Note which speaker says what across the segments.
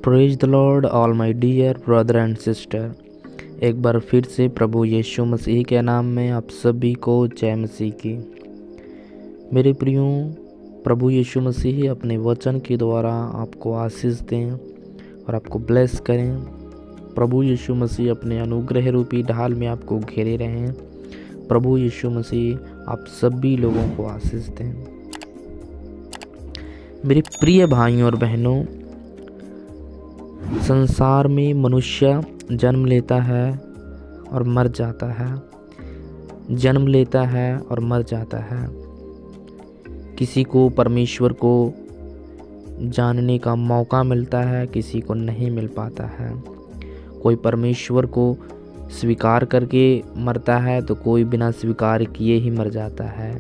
Speaker 1: Praise the Lord all my dear brother and sister. एक बार फिर से प्रभु यीशु मसीह के नाम में आप सभी को जय मसीह की। मेरे प्रियो, प्रभु यीशु मसीह अपने वचन के द्वारा आपको आशीष दें और आपको ब्लेस करें। प्रभु यीशु मसीह अपने अनुग्रह रूपी ढाल में आपको घेरे रहें। प्रभु यीशु मसीह आप सभी लोगों को आशीष दें। मेरे प्रिय भाइयों और बहनों, संसार में मनुष्य जन्म लेता है और मर जाता है, जन्म लेता है और मर जाता है। किसी को परमेश्वर को जानने का मौका मिलता है, किसी को नहीं मिल पाता है। कोई परमेश्वर को स्वीकार करके मरता है तो कोई बिना स्वीकार किए ही मर जाता है।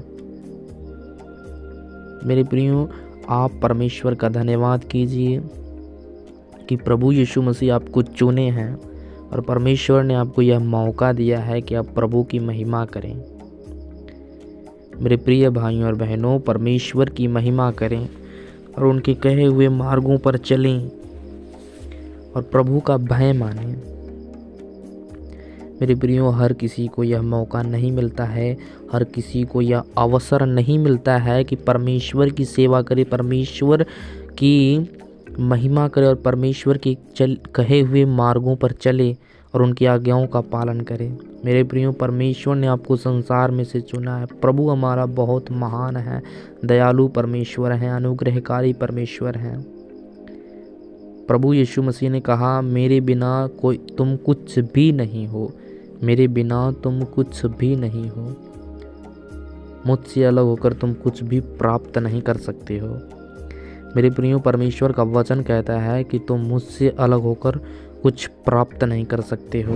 Speaker 1: मेरे प्रियो, आप परमेश्वर का धन्यवाद कीजिए कि प्रभु यीशु मसीह आपको चुने हैं और परमेश्वर ने आपको यह मौका दिया है कि आप प्रभु की महिमा करें। मेरे प्रिय भाइयों और बहनों, परमेश्वर की महिमा करें और उनके कहे हुए मार्गों पर चलें और प्रभु का भय मानें। मेरे प्रियो, हर किसी को यह मौका नहीं मिलता है, हर किसी को यह अवसर नहीं मिलता है कि परमेश्वर की सेवा करे, परमेश्वर की महिमा करे और परमेश्वर के कहे हुए मार्गों पर चले और उनकी आज्ञाओं का पालन करे। मेरे प्रियो, परमेश्वर ने आपको संसार में से चुना है। प्रभु हमारा बहुत महान है, दयालु परमेश्वर है, अनुग्रहकारी परमेश्वर है। प्रभु यीशु मसीह ने कहा, मेरे बिना कोई तुम कुछ भी नहीं हो, मेरे बिना तुम कुछ भी नहीं हो। मुझसे अलग होकर तुम कुछ भी प्राप्त नहीं कर सकते हो। मेरे प्रियो, परमेश्वर का वचन कहता है कि तुम मुझसे अलग होकर कुछ प्राप्त नहीं कर सकते हो।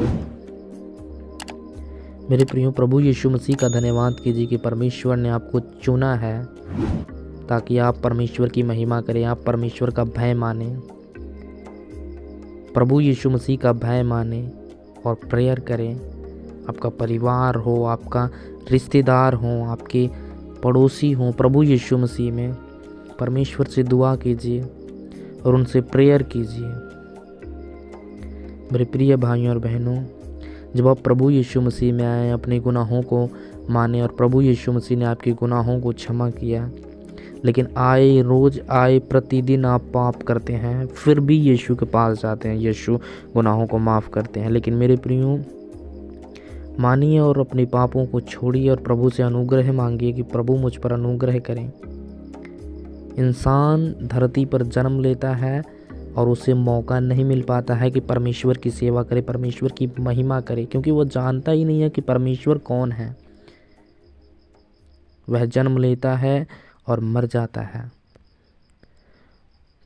Speaker 1: मेरे प्रियो, प्रभु यीशु मसीह का धन्यवाद कीजिए कि परमेश्वर ने आपको चुना है ताकि आप परमेश्वर की महिमा करें, आप परमेश्वर का भय माने, प्रभु यीशु मसीह का भय माने और प्रेयर करें। आपका परिवार हो, आपका रिश्तेदार हो, आपके पड़ोसी हो, प्रभु यीशु मसीह में परमेश्वर से दुआ कीजिए और उनसे प्रेयर कीजिए। मेरे प्रिय भाइयों और बहनों, जब आप प्रभु यीशु मसीह में आए, अपने गुनाहों को माने और प्रभु यीशु मसीह ने आपके गुनाहों को क्षमा किया, लेकिन रोज़ आए प्रतिदिन आप पाप करते हैं, फिर भी यीशु के पास जाते हैं, यीशु गुनाहों को माफ़ करते हैं। लेकिन मेरे प्रियो, मानिए और अपने पापों को छोड़िए और प्रभु से अनुग्रह मांगिए कि प्रभु मुझ पर अनुग्रह करें। इंसान धरती पर जन्म लेता है और उसे मौका नहीं मिल पाता है कि परमेश्वर की सेवा करे, परमेश्वर की महिमा करे, क्योंकि वो जानता ही नहीं है कि परमेश्वर कौन है। वह जन्म लेता है और मर जाता है।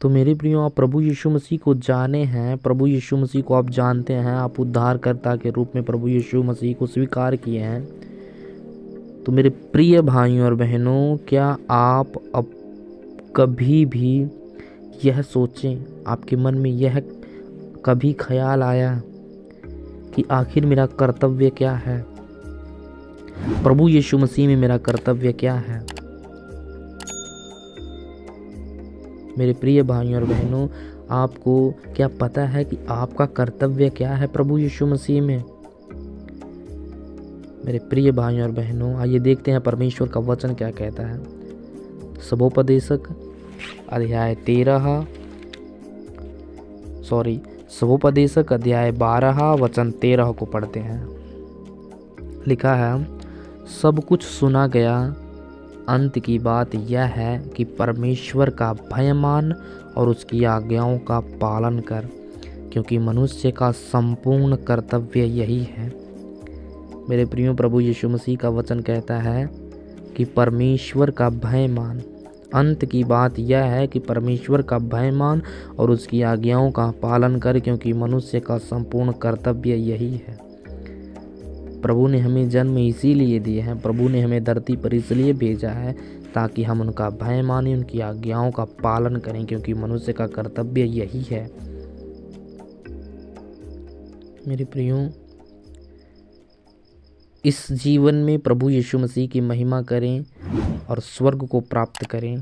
Speaker 1: तो मेरे प्रियो, आप प्रभु यीशु मसीह को जाने हैं, प्रभु यीशु मसीह को आप जानते हैं, आप उद्धारकर्ता के रूप में प्रभु यीशु मसीह को स्वीकार किए हैं। तो मेरे प्रिय भाइयों और बहनों, क्या आप अब कभी भी यह सोचें, आपके मन में यह कभी ख्याल आया कि आखिर मेरा कर्तव्य क्या है, प्रभु यीशु मसीह में मेरा कर्तव्य क्या है? मेरे प्रिय भाइयों और बहनों, आपको क्या पता है कि आपका कर्तव्य क्या है प्रभु यीशु मसीह में? मेरे प्रिय भाइयों और बहनों, आइए देखते हैं परमेश्वर का वचन क्या कहता है। सबोपदेशक अध्याय 12 वचन 13 को पढ़ते हैं। लिखा है, सब कुछ सुना गया, अंत की बात यह है कि परमेश्वर का भय मान और उसकी आज्ञाओं का पालन कर, क्योंकि मनुष्य का संपूर्ण कर्तव्य यही है। मेरे प्रियो, प्रभु यीशु मसीह का वचन कहता है कि परमेश्वर का भय मान। अंत की बात यह है कि परमेश्वर का भय मान और उसकी आज्ञाओं का पालन कर, क्योंकि मनुष्य का संपूर्ण कर्तव्य यही है। प्रभु ने हमें जन्म इसीलिए दिए हैं, प्रभु ने हमें धरती पर इसलिए भेजा है ताकि हम उनका भय मानें, उनकी आज्ञाओं का पालन करें, क्योंकि मनुष्य का कर्तव्य यही है। मेरे प्रियो, इस जीवन में प्रभु यीशु मसीह की महिमा करें और स्वर्ग को प्राप्त करें।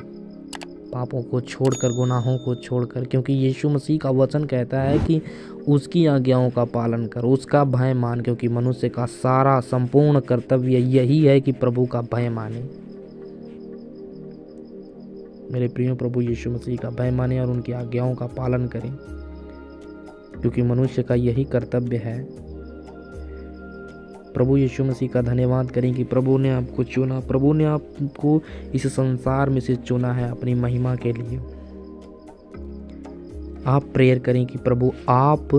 Speaker 1: पापों को छोड़कर, गुनाहों को छोड़कर, क्योंकि यीशु मसीह का वचन कहता है कि उसकी आज्ञाओं का पालन कर, उसका भय मान, क्योंकि मनुष्य का सारा संपूर्ण कर्तव्य यही है कि प्रभु का भय माने। मेरे प्रिय, प्रभु यीशु मसीह का भय माने और उनकी आज्ञाओं का पालन करें, क्योंकि मनुष्य का यही कर्तव्य है। प्रभु यीशु मसीह का धन्यवाद करें कि प्रभु ने आपको चुना, प्रभु ने आपको इस संसार में से चुना है अपनी महिमा के लिए। आप प्रेयर करें कि प्रभु आप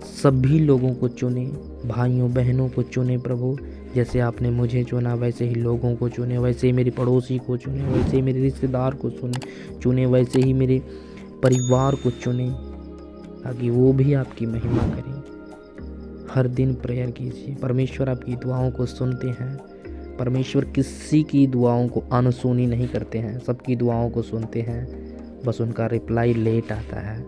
Speaker 1: सभी लोगों को चुने, भाइयों बहनों को चुने प्रभु, जैसे आपने मुझे चुना वैसे ही लोगों को चुने, वैसे ही मेरे पड़ोसी को चुने, वैसे ही मेरे रिश्तेदार को चुने, वैसे ही मेरे परिवार को चुने, ताकि वो भी आपकी महिमा करें। हर दिन प्रेयर कीजिए, परमेश्वर आपकी दुआओं को सुनते हैं। परमेश्वर किसी की दुआओं को अनसुनी नहीं करते हैं, सबकी दुआओं को सुनते हैं, बस उनका रिप्लाई लेट आता है,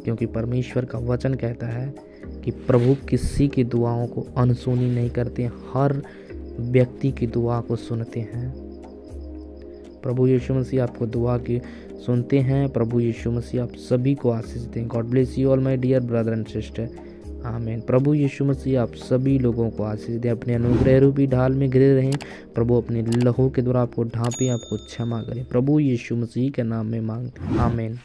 Speaker 1: क्योंकि परमेश्वर का वचन कहता है कि प्रभु किसी की दुआओं को अनसुनी नहीं करते, हर व्यक्ति की दुआ को सुनते हैं। प्रभु यीशु मसीह आपको दुआ की सुनते हैं। प्रभु यीशु मसीह आप सभी को आशीष दें। God bless you all my dear brother and sister, आमीन। प्रभु यीशु मसीह आप सभी लोगों को आशीष दें। अपने अनुग्रह रूपी ढाल में घिरे रहें। प्रभु अपने लहू के द्वारा आपको ढांपे, आपको क्षमा करें। प्रभु यीशु मसीह के नाम में मांगते हैं, आमीन।